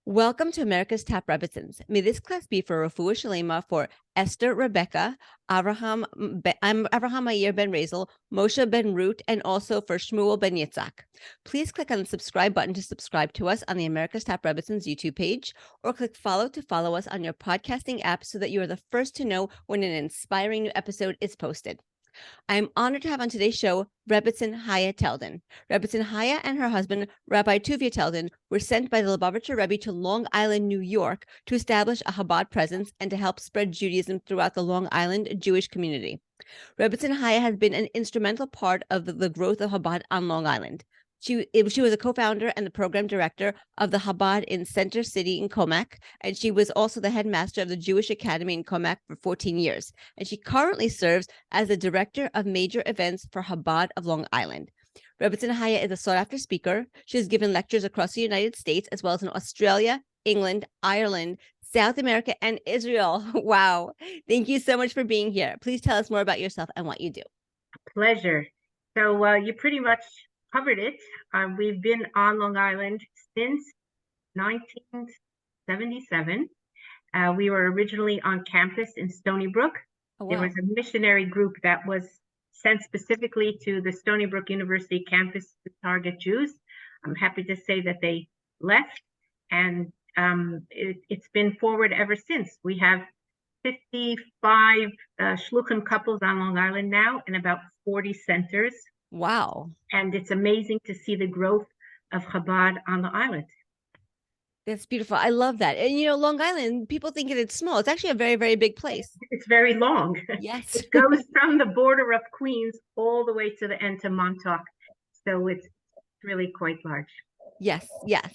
Welcome to America's Top Rebbetzins. May this class be for Refuah Shalema for Esther Rebecca, Avraham Meir ben Razel, Moshe ben Root, and also for Shmuel ben Yitzhak. Please click on the subscribe button to subscribe to us on the America's Top Rebbetzins YouTube page, or click follow to follow us on your podcasting app so that you are the first to know when an inspiring new episode is posted. I am honored to have on today's show Rebbetzin Chaya Teldon. Rebbetzin Chaya and her husband, Rabbi Tuvia Teldon, were sent by the Lubavitcher Rebbe to Long Island, New York, to establish a Chabad presence and to help spread Judaism throughout the Long Island Jewish community. Rebbetzin Chaya has been an instrumental part of the growth of Chabad on Long Island. She was a co-founder and the program director of the Chabad in Center City in Comac, and she was also the headmaster of the Jewish Academy in Comac for 14 years. And she currently serves as the director of major events for Chabad of Long Island. Rebbetzin Chaya is a sought-after speaker. She has given lectures across the United States, as well as in Australia, England, Ireland, South America, and Israel. Wow. Thank you so much for being here. Please tell us more about yourself and what you do. Pleasure. So you pretty much covered it. We've been on Long Island since 1977. We were originally on campus in Stony Brook. Oh, wow. There was a missionary group that was sent specifically to the Stony Brook University campus to target Jews. I'm happy to say that they left, and it's been forward ever since. We have 55 shluchim couples on Long Island now, and about 40 centers. Wow. And it's amazing to see the growth of Chabad on the island. That's beautiful. I love that. And, Long Island, people think it's small. It's actually a very, very big place. It's very long. Yes. It goes from the border of Queens all the way to the end to Montauk. So it's really quite large. Yes, yes.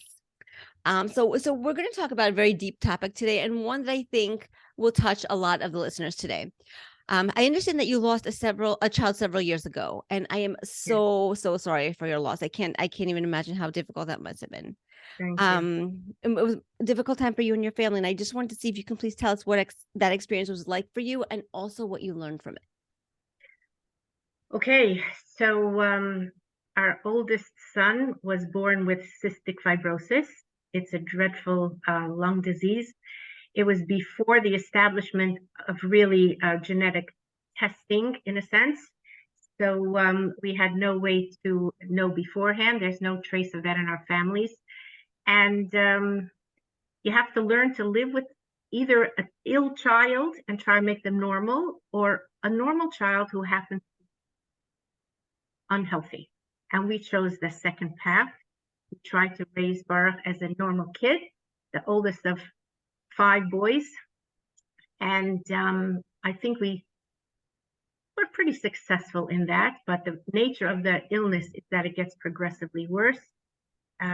So we're going to talk about a very deep topic today, and one that I think will touch a lot of the listeners today. I understand that you lost a child several years ago, and I am so sorry for your loss. I can't even imagine how difficult that must have been. Thank you. It was a difficult time for you and your family, and I just wanted to see if you can please tell us what that experience was like for you, and also what you learned from it. Okay, so our oldest son was born with cystic fibrosis. It's a dreadful lung disease. It was before the establishment of really genetic testing, in a sense. So we had no way to know beforehand. There's no trace of that in our families. And you have to learn to live with either an ill child and try to make them normal, or a normal child who happens to be unhealthy. And we chose the second path. We tried to raise Baruch as a normal kid, the oldest of 5 boys. And I think we were pretty successful in that. But the nature of the illness is that it gets progressively worse.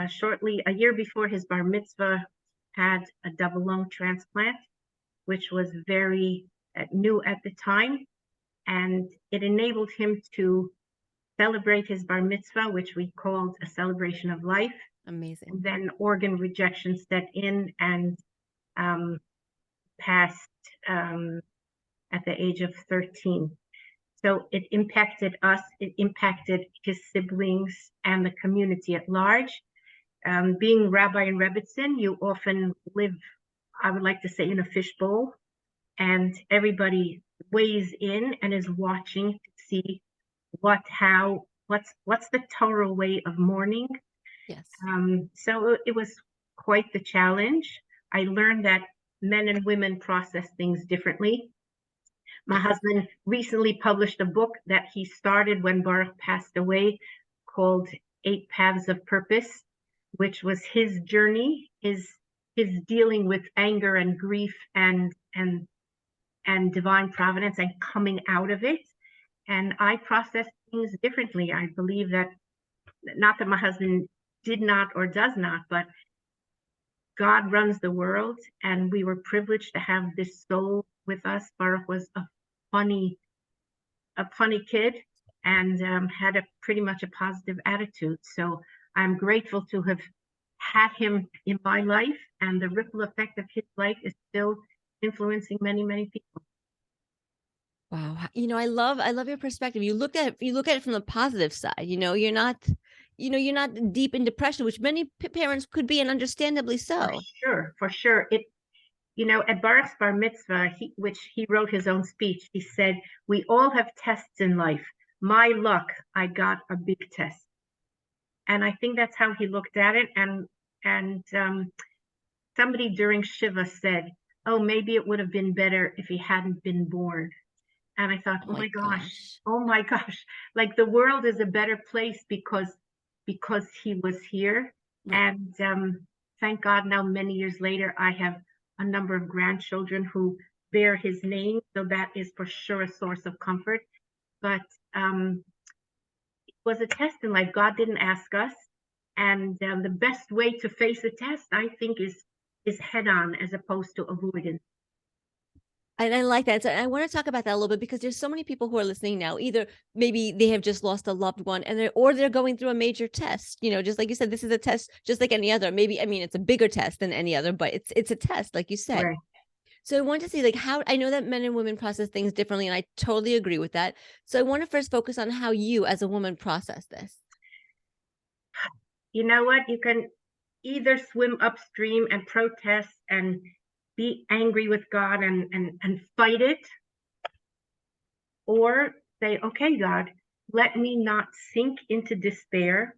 Shortly, a year before his bar mitzvah, had a double lung transplant, which was very new at the time. And it enabled him to celebrate his bar mitzvah, which we called a celebration of life. Amazing. And then organ rejection set in and passed at the age of 13. So it impacted us, it impacted his siblings and the community at large. Being rabbi in Rebbetzin, you often live, I would like to say, in a fishbowl, and everybody weighs in and is watching to see what's the Torah way of mourning. Yes. So it was quite the challenge. I learned that men and women process things differently. My husband recently published a book that he started when Baruch passed away, called 8 Paths of Purpose, which was his journey, his dealing with anger and grief and divine providence and coming out of it. And I process things differently. I believe that, not that my husband did not or does not, but God runs the world, and we were privileged to have this soul with us. Baruch was a funny kid, and had pretty much a positive attitude. So I'm grateful to have had him in my life, and the ripple effect of his life is still influencing many, many people. Wow. I love your perspective. You look at it from the positive side. You're not you're not deep in depression, which many parents could be, and understandably so. For sure. At Baruch's bar mitzvah, which he wrote his own speech, he said, "We all have tests in life. My luck, I got a big test." And I think that's how he looked at it. And somebody during Shiva said, "Oh, maybe it would have been better if he hadn't been born." And I thought, oh my gosh, like the world is a better place because he was here. Right. And thank God now, many years later, I have a number of grandchildren who bear his name. So that is for sure a source of comfort. But it was a test in life. God didn't ask us. And the best way to face a test, I think, is head on as opposed to avoidance. And I like that. So I want to talk about that a little bit because there's so many people who are listening now. Either maybe they have just lost a loved one, or they're going through a major test. Just like you said, this is a test, just like any other. Maybe, I mean, it's a bigger test than any other, but it's a test, like you said. Right. So I want to see, like, how I know that men and women process things differently, and I totally agree with that. So I want to first focus on how you, as a woman, process this. You know what? You can either swim upstream and protest and be angry with God and fight it, or say, okay, God, let me not sink into despair.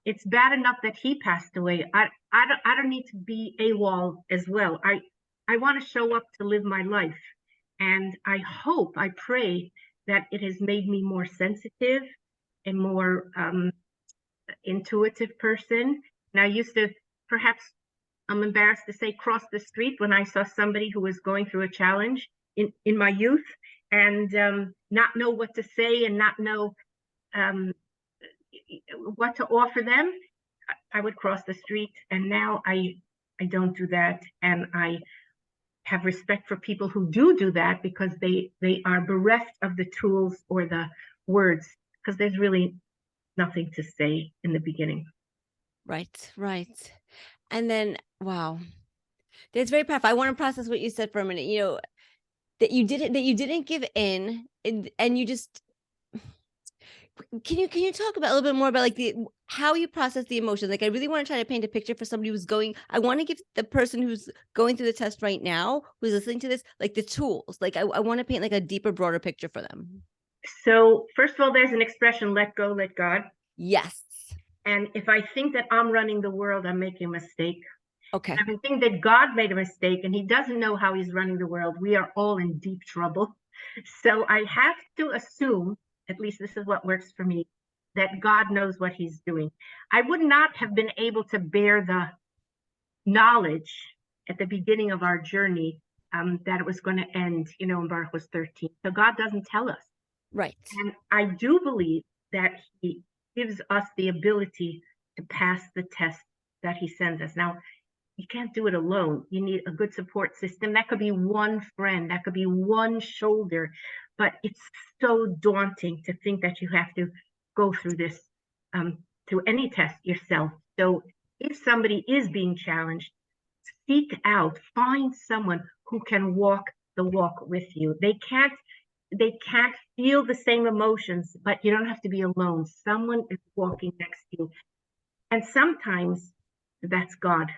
It's bad enough that he passed away. I don't need to be AWOL as well. I want to show up to live my life. And I pray that it has made me more sensitive and more intuitive person. And I used to, perhaps, I'm embarrassed to say, cross the street when I saw somebody who was going through a challenge in my youth, and not know what to say and not know what to offer them. I would cross the street, and now I don't do that. And I have respect for people who do that, because they are bereft of the tools or the words, because there's really nothing to say in the beginning. Right. And then, wow, that's very powerful. I want to process what you said for a minute. That you didn't give in, and you just, can you talk about a little bit more about, like, how you process the emotions? Like, I really want to try to paint a picture for somebody who's I want to give the person who's going through the test right now, who's listening to this, like, the tools. Like, I want to paint like a deeper, broader picture for them. So first of all, there's an expression, let go, let God. Yes. And if I think that I'm running the world, I'm making a mistake. Okay. If I think that God made a mistake and he doesn't know how he's running the world, we are all in deep trouble. So I have to assume, at least this is what works for me, that God knows what he's doing. I would not have been able to bear the knowledge at the beginning of our journey that it was going to end, when Baruch was 13. So God doesn't tell us. Right. And I do believe that he gives us the ability to pass the test that he sends us. Now, you can't do it alone. You need a good support system. That could be one friend, that could be one shoulder, but it's so daunting to think that you have to go through this, through any test yourself. So if somebody is being challenged, seek out, find someone who can walk the walk with you. They can't feel the same emotions, but you don't have to be alone. Someone is walking next to you. And sometimes that's God,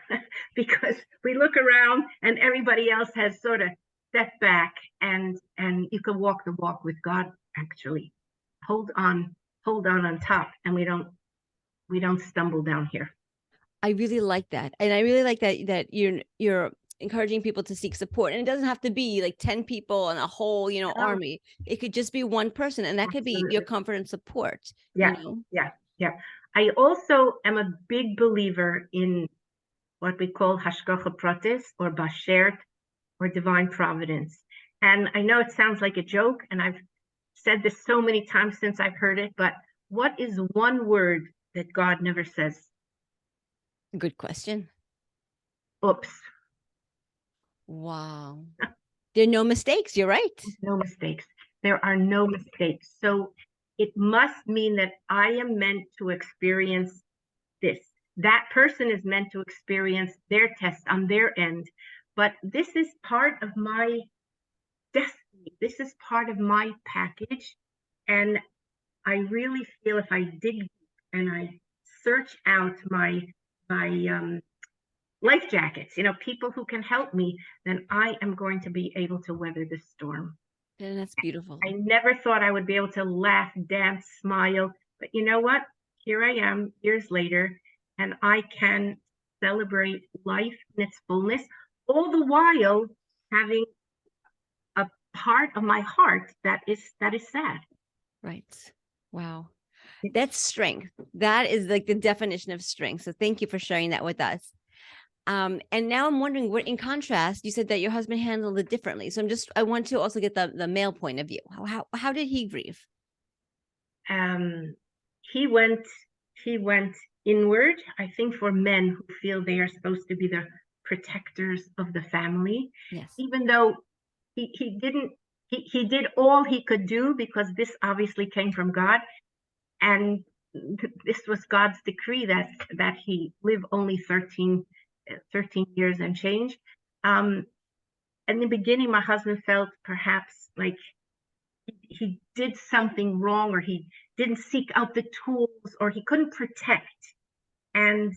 because we look around and everybody else has sort of stepped back, and you can walk the walk with God, actually. Hold on top, and we don't stumble down here. I really like that. And I really like that you're encouraging people to seek support. And it doesn't have to be like 10 people and a whole, army. It could just be one person, and that could be your comfort and support. Yeah. I also am a big believer in what we call hashgacha pratis, or bashert, or divine providence. And I know it sounds like a joke, and I've said this so many times since I've heard it, but what is one word that God never says? Good question. Oops. Wow. There are no mistakes. You're right. No mistakes. There are no mistakes. So it must mean that I am meant to experience this. That person is meant to experience their test on their end. But this is part of my destiny. This is part of my package. And I really feel if I dig and I search out my life jackets, people who can help me, then I am going to be able to weather this storm. And that's beautiful. I never thought I would be able to laugh, dance, smile, but you know what? Here I am years later, and I can celebrate life in its fullness, all the while having a part of my heart that is sad. Right. Wow. That's strength. That is like the definition of strength. So thank you for sharing that with us. And now I'm wondering, what, in contrast, you said that your husband handled it differently. So I want to also get the male point of view. How did he grieve? He went inward. I think for men who feel they are supposed to be the protectors of the family, Yes. even though he did all he could do, because this obviously came from God, and this was God's decree that he live only 13 years and change. In the beginning, my husband felt perhaps like he did something wrong, or he didn't seek out the tools, or he couldn't protect. And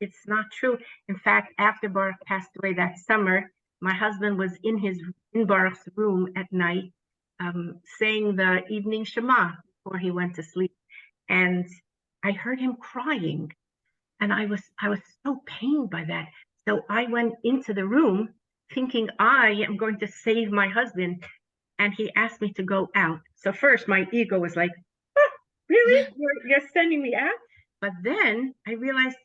it's not true. In fact, after Baruch passed away that summer, my husband was in Baruch's room at night, saying the evening Shema before he went to sleep. And I heard him crying. And I was so pained by that. So I went into the room thinking I am going to save my husband. And he asked me to go out. So first my ego was like, oh, really? You're sending me out? But then I realized,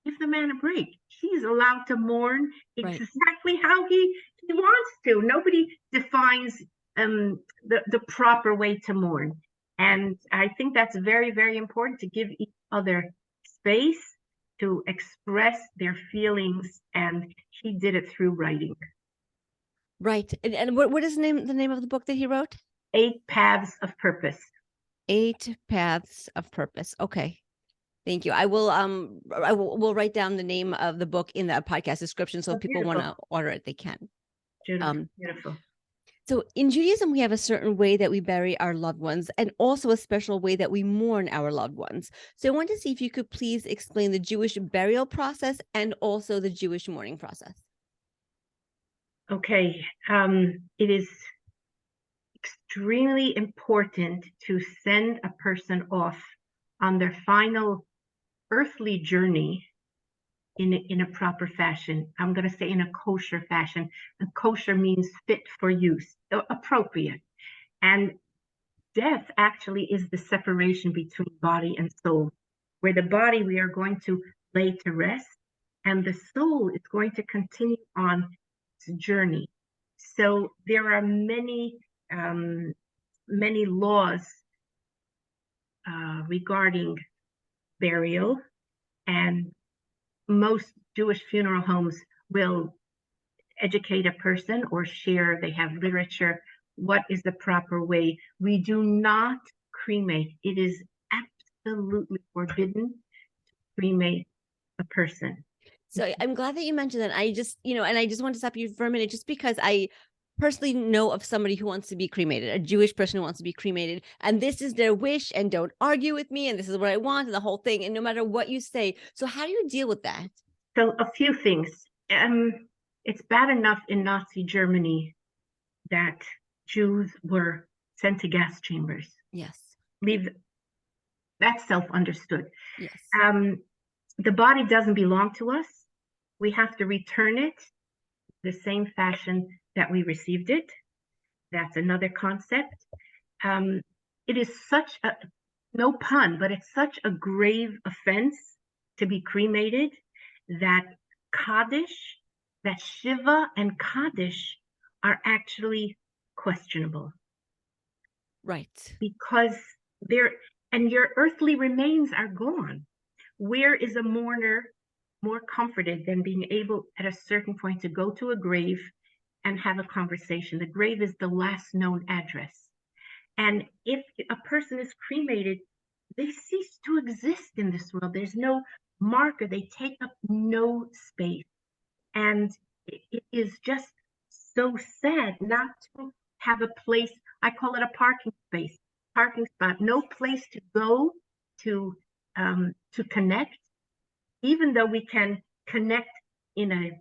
give the man a break. He's allowed to mourn exactly how he wants to. Nobody defines the proper way to mourn. And I think that's very, very important, to give each other space to express their feelings, and he did it through writing. Right. And what is the name of the book that he wrote? 8 Paths of Purpose. 8 Paths of Purpose. Okay. Thank you. I will write down the name of the book in the podcast description, so if people want to order it, they can. Beautiful. So in Judaism, we have a certain way that we bury our loved ones, and also a special way that we mourn our loved ones. So I wanted to see if you could please explain the Jewish burial process and also the Jewish mourning process. Okay. It is extremely important to send a person off on their final earthly journey in a proper fashion. I'm going to say in a kosher fashion. And kosher means fit for use, appropriate. And death actually is the separation between body and soul, where the body we are going to lay to rest, and the soul is going to continue on its journey. So there are many laws regarding burial, and most Jewish funeral homes will educate a person or share, they have literature, what is the proper way. We do not cremate. It is absolutely forbidden to cremate a person. So I'm glad that you mentioned that. I just, and I just want to stop you for a minute, just because I personally know of somebody who wants to be cremated, a Jewish person who wants to be cremated, and this is their wish, and don't argue with me, and this is what I want, and the whole thing, and no matter what you say. So how do you deal with that? So a few things. It's bad enough in Nazi Germany that Jews were sent to gas chambers. Yes. That's self-understood. Yes. The body doesn't belong to us. We have to return it the same fashion that we received it. That's another concept. It is such a, no pun, but it's such a grave offense to be cremated that Kaddish, that Shiva and Kaddish are actually questionable. Right. Because your earthly remains are gone. Where is a mourner more comforted than being able at a certain point to go to a grave and have a conversation? The grave is the last known address. And if a person is cremated, they cease to exist in this world. There's no marker. They take up no space. And it is just so sad not to have a place. I call it a parking spot, no place to go to to connect, even though we can connect in a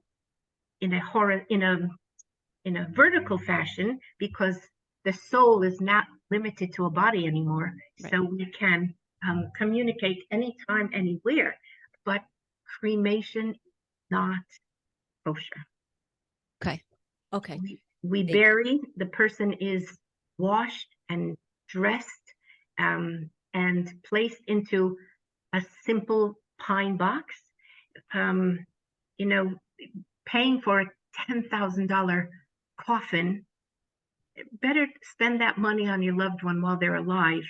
vertical fashion, because the soul is not limited to a body anymore. Right. So we can communicate anytime, anywhere. But cremation is not kosher. Okay. We bury, the person is washed and dressed and placed into a simple pine box. Paying for a $10,000 coffin, better spend that money on your loved one while they're alive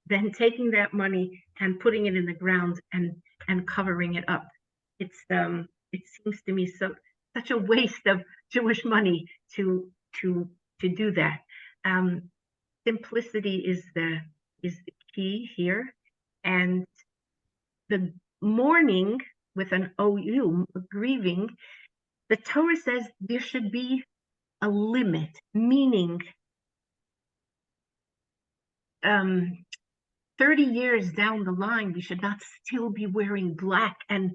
than taking that money and putting it in the ground and covering it up. It seems to me such a waste of Jewish money to do that. Simplicity is the key here, and the mourning with an OU, grieving. The Torah says there should be a limit, meaning 30 years down the line, we should not still be wearing black and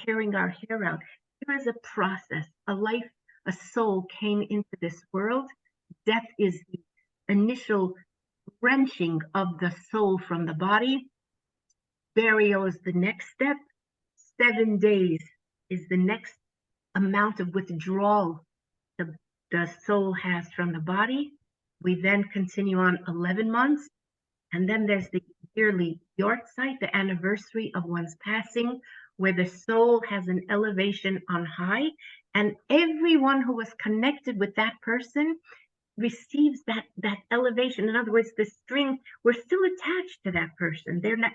tearing our hair out. There is a process, a life, a soul came into this world. Death is the initial wrenching of the soul from the body. Burial is the next step. 7 days is the next amount of withdrawal the soul has from the body. We then continue on 11 months. And then there's the yearly yortzeit, the anniversary of one's passing, where the soul has an elevation on high. And everyone who was connected with that person receives that elevation. In other words, the string, we're still attached to that person. They're not,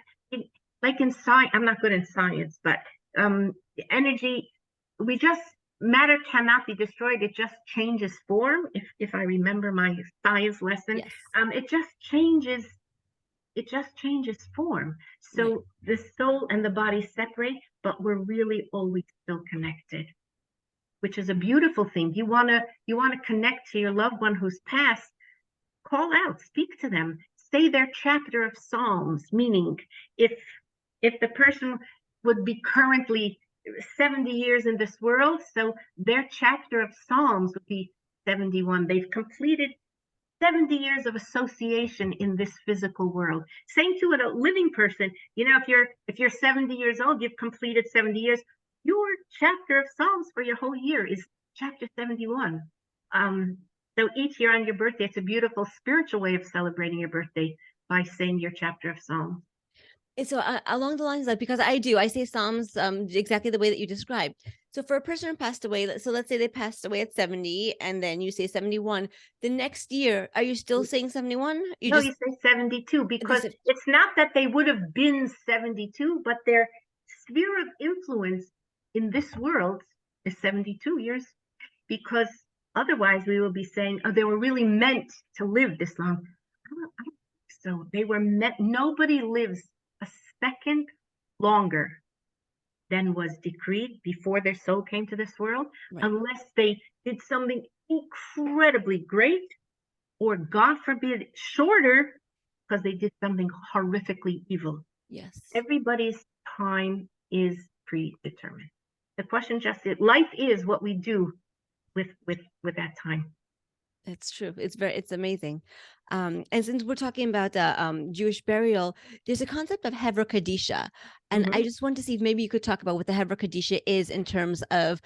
like in science, I'm not good in science, but energy, matter cannot be destroyed. It just changes form. If I remember my science lesson, Yes. It just changes form. So Right. the soul and the body separate, but we're really always still connected, which is a beautiful thing. You want to connect to your loved one who's passed. Call out, speak to them, say their chapter of Psalms, meaning if the person would be currently 70 years in this world, so their chapter of Psalms would be 71. They've completed 70 years of association in this physical world. Same to a living person. If you're 70 years old, you've completed 70 years. Your chapter of Psalms for your whole year is chapter 71. So each year on your birthday, it's a beautiful spiritual way of celebrating your birthday by saying your chapter of Psalms. And so along the lines of, because I say Psalms exactly the way that you described. So for a person who passed away, so let's say they passed away at 70 and then you say 71, the next year, are you still saying 71? You say 72, because it's not that they would have been 72, but their sphere of influence in this world is 72 years, because otherwise we will be saying, oh, they were really meant to live this long. I don't think so. They were meant, nobody lives a second longer than was decreed before their soul came to this world, Right. unless they did something incredibly great, or God forbid, shorter, because they did something horrifically evil. Yes. Everybody's time is predetermined. The question just is, life is what we do with that time. That's true. It's amazing. And since we're talking about Jewish burial, there's a concept of Chevra Kadisha. And I just want to see if maybe you could talk about what the Chevra Kadisha is in terms of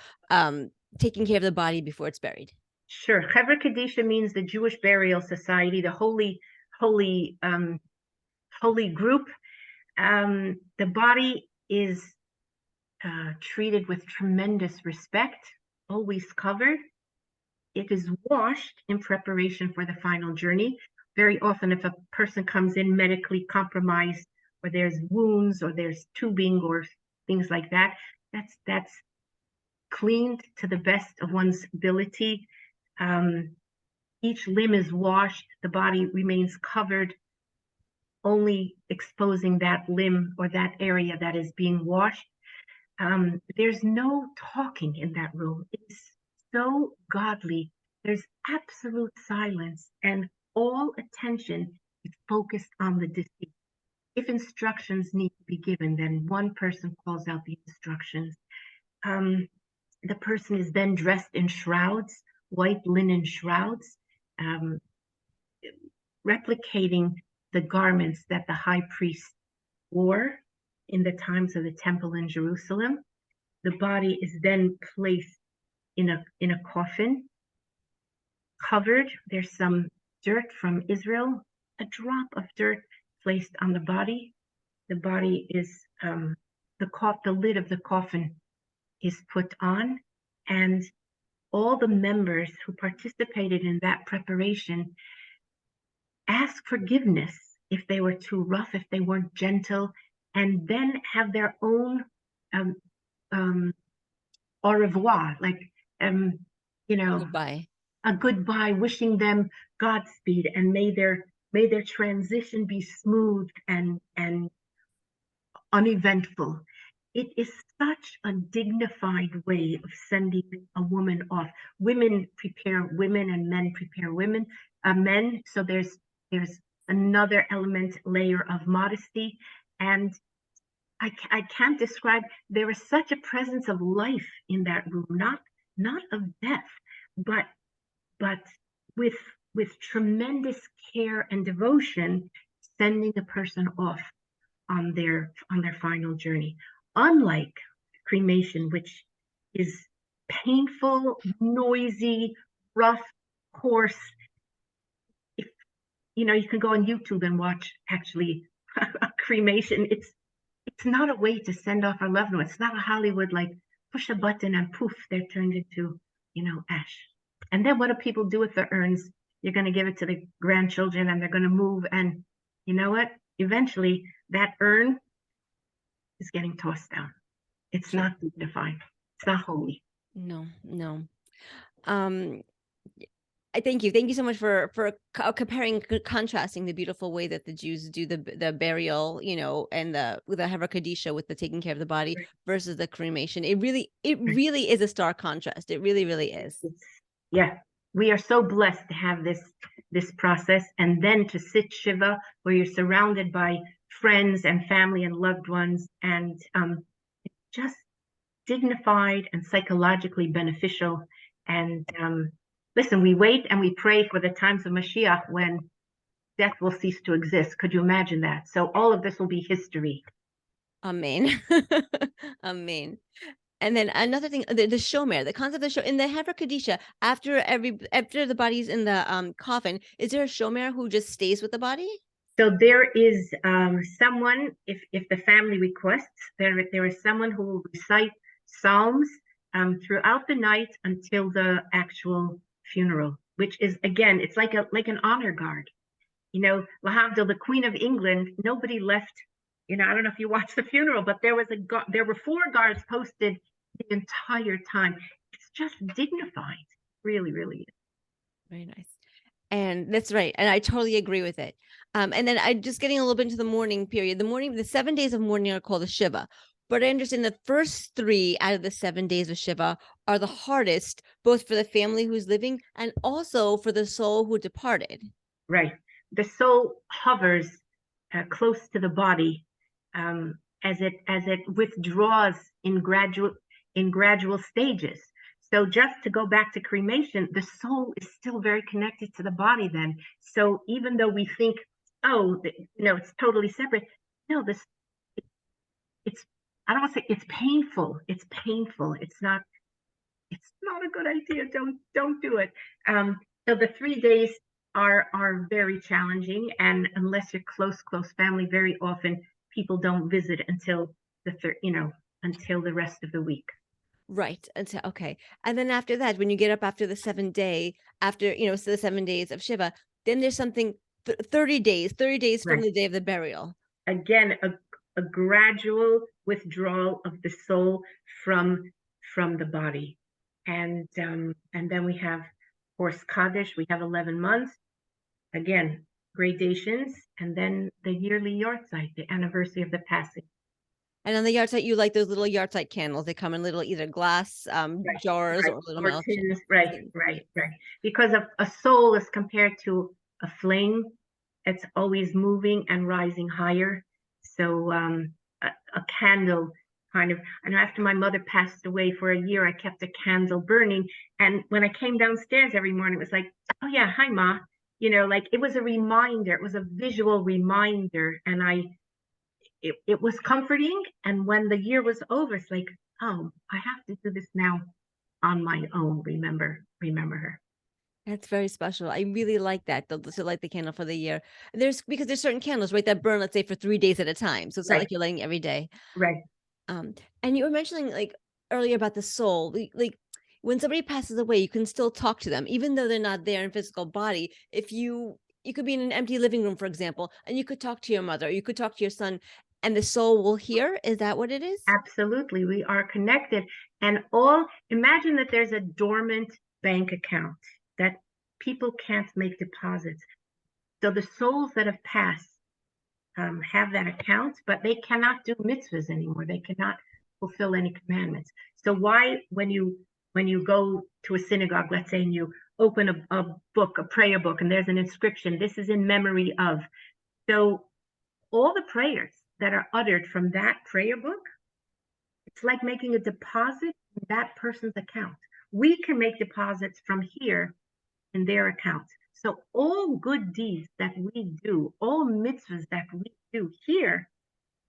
taking care of the body before it's buried. Sure. Chevra Kadisha means the Jewish Burial Society, the holy group. The body is treated with tremendous respect, always covered. It is washed in preparation for the final journey. Very often, if a person comes in medically compromised, or there's wounds, or there's tubing, or things like that, that's cleaned to the best of one's ability. Each limb is washed. The body remains covered, only exposing that limb or that area that is being washed. There's no talking in that room. It's so godly. There's absolute silence, and all attention is focused on the deceased. If instructions need to be given, then one person calls out the instructions. The person is then dressed in shrouds, white linen shrouds, replicating the garments that the high priest wore in the times of the temple in Jerusalem. The body is then placed in a coffin, covered. There's some dirt from Israel, a drop of dirt placed on the body. The body is the lid of the coffin is put on, and all the members who participated in that preparation ask forgiveness if they were too rough, if they weren't gentle, and then have their own au revoir, like Goodbye. a goodbye, wishing them Godspeed, and may their transition be smooth and uneventful. It is such a dignified way of sending a woman off. Women prepare women and men prepare men. So there's another layer of modesty. And I can't describe, there is such a presence of life in that room, not of death, but with tremendous care and devotion, sending a person off on their final journey. Unlike cremation, which is painful, noisy, rough, coarse. You can go on YouTube and watch actually a cremation. It's not a way to send off our loved ones. It's not a Hollywood, like push a button and poof, they're turned into, ash. And then what do people do with the urns? You're going to give it to the grandchildren and they're going to move. And you know what? Eventually that urn is getting tossed down. It's not dignified. It's not holy. No. I thank you. Thank you so much for comparing, contrasting the beautiful way that the Jews do the burial, and the Chevra Kadisha with the taking care of the body versus the cremation. It really is a stark contrast. It really, really is. Yeah, we are so blessed to have this process, and then to sit Shiva, where you're surrounded by friends and family and loved ones, and just dignified and psychologically beneficial. And listen, we wait and we pray for the times of Mashiach when death will cease to exist. Could you imagine that? So all of this will be history. Amen. Amen. And then another thing, the shomer, the concept of in the Chevra Kadisha, after the body's in the coffin, is there a shomer who just stays with the body? So there is someone, if the family requests, there is someone who will recite psalms throughout the night until the actual funeral, which is, again, it's like an honor guard. Lahavdil, the Queen of England, nobody left. I don't know if you watched the funeral, but there were 4 guards posted the entire time. It's just dignified. Really, really is. Very nice. And that's right. And I totally agree with it. And then I just getting a little bit into the mourning period. The 7 days of mourning are called the Shiva. But I understand the first 3 out of the 7 days of Shiva are the hardest, both for the family who's living and also for the soul who departed. Right. The soul hovers close to the body as it withdraws in gradual stages. So just to go back to cremation, the soul is still very connected to the body then. So even though we think, it's totally separate, no, I don't want to say it's painful. It's painful. It's not a good idea. Don't do it. So the 3 days are very challenging, and unless you're close family, very often people don't visit until until the rest of the week. Right. Okay. And then after that, when you get up after the 7th day, after, so the 7 days of Shiva, then there's something 30 days from the day of the burial. Again, a gradual withdrawal of the soul from the body. And then we have, of course, Kaddish, we have 11 months. Again, gradations, and then the yearly yahrzeit, the anniversary of the passing. And on the yahrzeit, you like those little yahrzeit candles. They come in little either glass jars or little milk tins. Right. Because a soul is compared to a flame. It's always moving and rising higher. So a candle kind of, and after my mother passed away for a year, I kept a candle burning. And when I came downstairs every morning, it was like, oh yeah, hi Ma. Like it was a reminder, it was a visual reminder. And it was comforting. And when the year was over, it's like, oh, I have to do this now on my own. Remember her. That's very special. I really like that. To light the candle for the year. Because there's certain candles, right, that burn, let's say, for 3 days at a time. So it's not Right, like you're lighting every day. right. And you were mentioning like earlier about the soul. Like when somebody passes away, you can still talk to them, even though they're not there in physical body. If you could be in an empty living room, for example, and you could talk to your mother, or you could talk to your son, and the soul will hear. Is that what it is? Absolutely. We are connected. And imagine that there's a dormant bank account that people can't make deposits. So the souls that have passed have that account, but they cannot do mitzvahs anymore. They cannot fulfill any commandments. So why, when you go to a synagogue, let's say, and you open a book, a prayer book, and there's an inscription, this is in memory of. So all the prayers that are uttered from that prayer book, it's like making a deposit in that person's account. We can make deposits from here in their account. So all good deeds that we do, all mitzvahs that we do here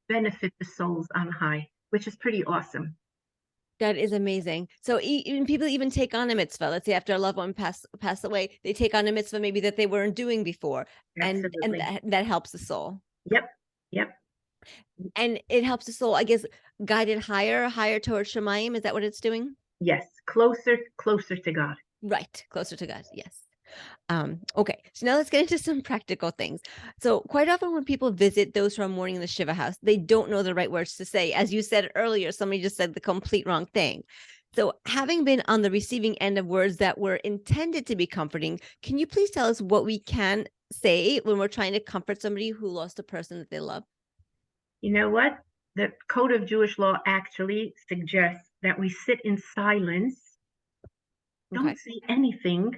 benefit the souls on high, which is pretty awesome. That is amazing. So even people even take on a mitzvah. Let's say after a loved one pass away, they take on a mitzvah maybe that they weren't doing before, and Absolutely. that helps the soul. Yep. Yep. And it helps the soul, I guess, guided higher towards Shemayim. Is that what it's doing? Yes. Closer to God. Right. Closer to God. Yes. Okay. So now let's get into some practical things. So quite often when people visit those who are mourning in the Shiva house, they don't know the right words to say. As you said earlier, somebody just said the complete wrong thing. So having been on the receiving end of words that were intended to be comforting, can you please tell us what we can say when we're trying to comfort somebody who lost a person that they love? You know what? The Code of Jewish Law actually suggests that we sit in silence, don't say anything.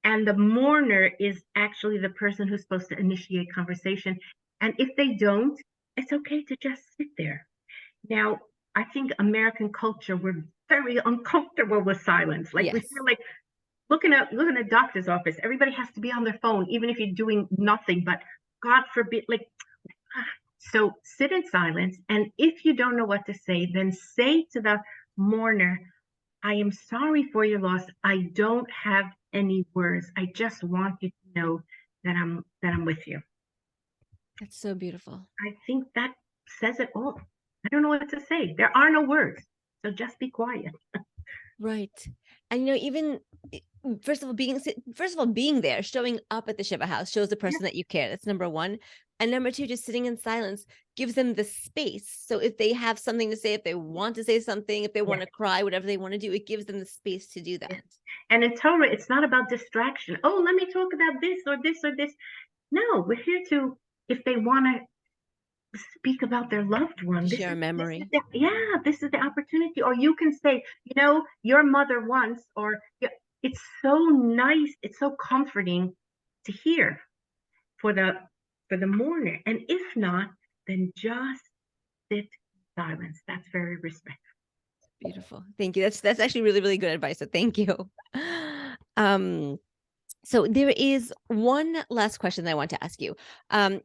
And the mourner is actually the person who's supposed to initiate conversation. And if they don't, it's okay to just sit there. Now, I think American culture, we're very uncomfortable with silence. Like we feel like looking at a doctor's office, everybody has to be on their phone, even if you're doing nothing, but God forbid, so sit in silence. And if you don't know what to say, then say to the mourner, I am sorry for your loss. I don't have any words. I just want you to know that I'm with you. That's so beautiful. I think that says it all. I don't know what to say. There are no words. So just be quiet. Right. And even first of all, being there, showing up at the Shiva house shows the person that you care. That's number one. And number two, just sitting in silence gives them the space. So if they have something to say, if they want to say something, if they want to cry, whatever they want to do, it gives them the space to do that. And in Torah, it's not about distraction. Oh, let me talk about this or this or this. No, we're here to, if they want to speak about their loved one, share a memory. This is the opportunity. Or you can say, your mother once, or it's so nice, it's so comforting to hear for the mourner. And if not, then just sit in silence. That's very respectful. Beautiful. Thank you. That's actually really, really good advice. So thank you. So there is one last question that I want to ask you.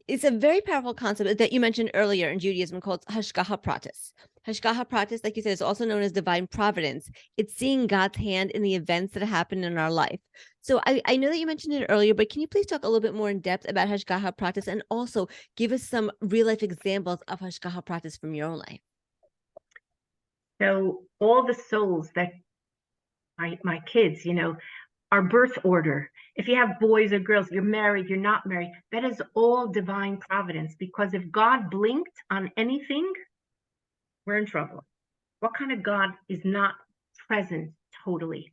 It's a very powerful concept that you mentioned earlier in Judaism called Hashgacha Pratis. Hashgacha Pratis, like you said, is also known as Divine Providence. It's seeing God's hand in the events that happen in our life. So I know that you mentioned it earlier, but can you please talk a little bit more in depth about Hashgacha Pratis and also give us some real life examples of Hashgacha Pratis from your own life? So all the souls that my kids, our birth order. If you have boys or girls, you're married, you're not married, that is all divine providence. Because if God blinked on anything, we're in trouble. What kind of God is not present totally?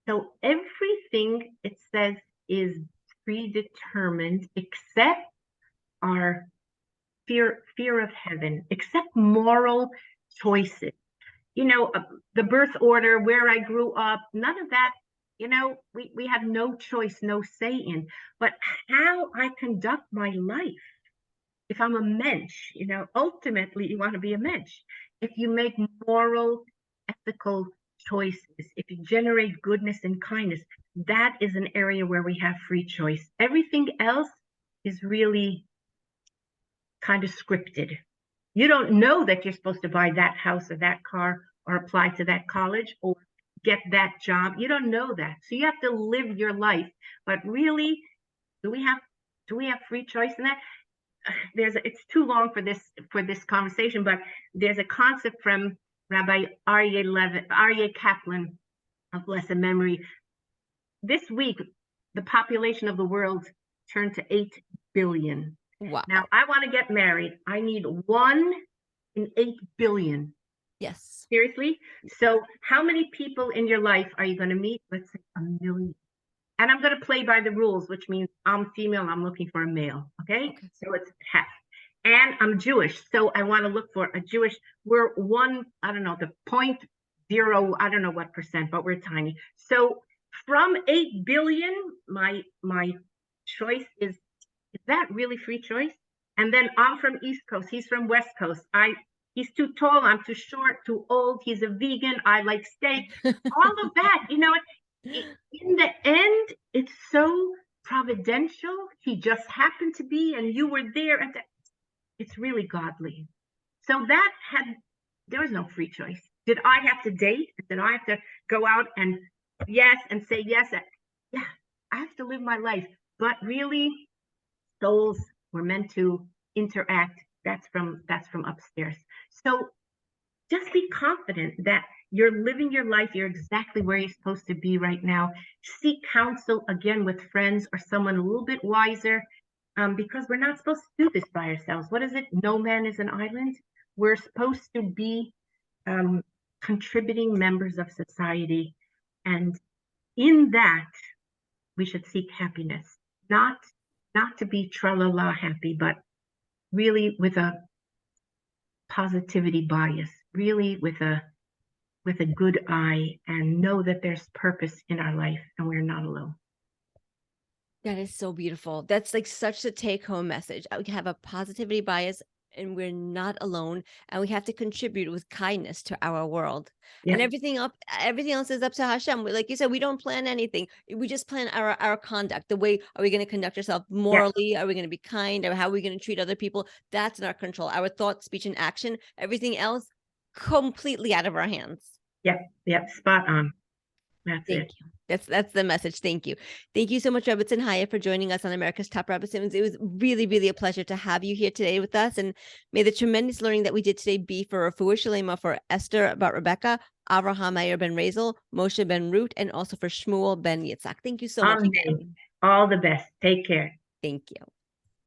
So everything, it says, is predetermined except our fear of heaven, except moral choices. The birth order, where I grew up, none of that. We have no choice, no say in, but how I conduct my life if I'm a mensch, ultimately you want to be a mensch. If you make moral, ethical choices, if you generate goodness and kindness, that is an area where we have free choice. Everything else is really kind of scripted. You don't know that you're supposed to buy that house or that car or apply to that college or get that job. You don't know that. So you have to live your life. But really, do we have free choice in that? It's too long for this conversation, but there's a concept from Rabbi Aryeh Kaplan of blessed memory. This week, the population of the world turned to 8 billion. Wow. Now, I want to get married. I need 1 in 8 billion. Yes. Seriously? So how many people in your life are you going to meet? Let's say 1 million. And I'm going to play by the rules, which means I'm female, I'm looking for a male. Okay? So it's half. And I'm Jewish. So I want to look for a Jewish. We're 1, I don't know, the 0.0, I don't know what percent, but we're tiny. So from 8 billion, my choice is that really free choice? And then I'm from East Coast. He's from West Coast. He's too tall. I'm too short, too old. He's a vegan. I like steak. All of that, in the end, it's so providential. He just happened to be, and you were there. It's really godly. So there was no free choice. Did I have to date? Did I have to go out and yes and say yes? Yeah, I have to live my life. But really, souls were meant to interact. That's from upstairs. So just be confident that you're living your life. You're exactly where you're supposed to be right now. Seek counsel again with friends or someone a little bit wiser, because we're not supposed to do this by ourselves. What is it? No man is an island. We're supposed to be contributing members of society. And in that, we should seek happiness, not to be tra-la-la happy, but really with a positivity bias, really with a good eye, and know that there's purpose in our life and we're not alone. That is so beautiful. That's like such a take-home message. We have a positivity bias and we're not alone, and we have to contribute with kindness to our world. Yeah. And everything else is up to Hashem. Like you said, we don't plan anything. We just plan our conduct. The way, are we going to conduct ourselves morally? Yeah. Are we going to be kind? Or how are we going to treat other people? That's in our control. Our thought, speech, and action. Everything else, completely out of our hands. Yep. Spot on. That's Thank you. That's the message. Thank you. Thank you so much, Rebbetzin Chaya, for joining us on America's Top Rebbetzins. It was really, really a pleasure to have you here today with us. And may the tremendous learning that we did today be for Refuah Shalema for Esther Bat Rebecca, Avraham Meir ben Razel, Moshe ben Ruth, and also for Shmuel ben Yitzhak. Thank you so much again. All the best. Take care. Thank you.